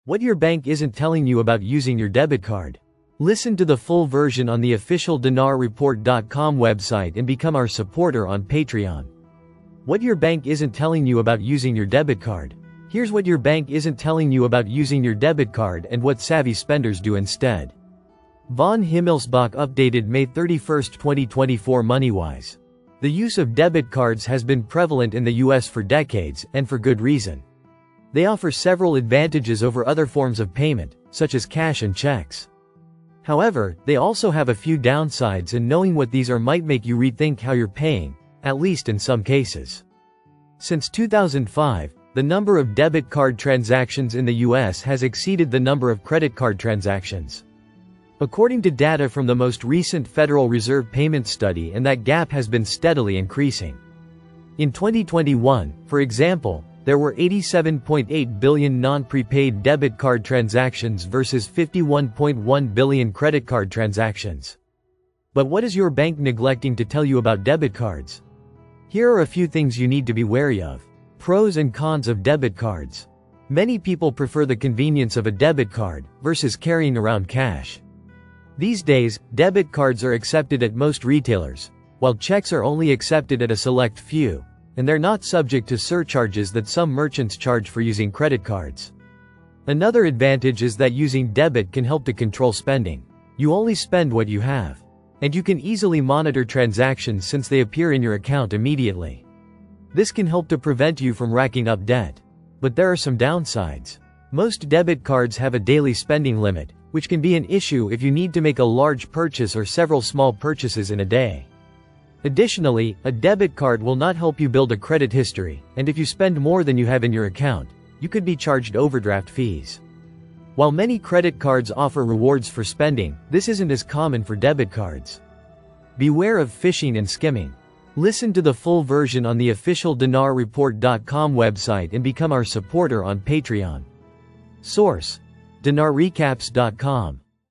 What your bank isn't telling you about using your debit card. Listen to the full version on the official dinarreport.com website and become our supporter on Patreon. What your bank isn't telling you about using your debit card. Here's what your bank isn't telling you about using your debit card and what savvy spenders do instead. Von Himmelsbach updated May 31, 2024 MoneyWise. The use of debit cards has been prevalent in the US for decades, and for good reason. They offer several advantages over other forms of payment, such as cash and checks. However, they also have a few downsides, and knowing what these are might make you rethink how you're paying, at least in some cases. Since 2005, the number of debit card transactions in the US has exceeded the number of credit card transactions. According to data from the most recent Federal Reserve Payment Study, and that gap has been steadily increasing. In 2021, for example, there were 87.8 billion non-prepaid debit card transactions versus 51.1 billion credit card transactions. But what is your bank neglecting to tell you about debit cards? Here are a few things you need to be wary of. Pros and cons of debit cards. Many people prefer the convenience of a debit card versus carrying around cash. These days, debit cards are accepted at most retailers, while checks are only accepted at a select few, and they're not subject to surcharges that some merchants charge for using credit cards. Another advantage is that using debit can help to control spending. You only spend what you have, and you can easily monitor transactions since they appear in your account immediately. This can help to prevent you from racking up debt. But there are some downsides. Most debit cards have a daily spending limit, which can be an issue if you need to make a large purchase or several small purchases in a day. Additionally, a debit card will not help you build a credit history, and if you spend more than you have in your account, you could be charged overdraft fees. While many credit cards offer rewards for spending, this isn't as common for debit cards. Beware of phishing and skimming. Listen to the full version on the official dinarreport.com website and become our supporter on Patreon. Source: dinarrecaps.com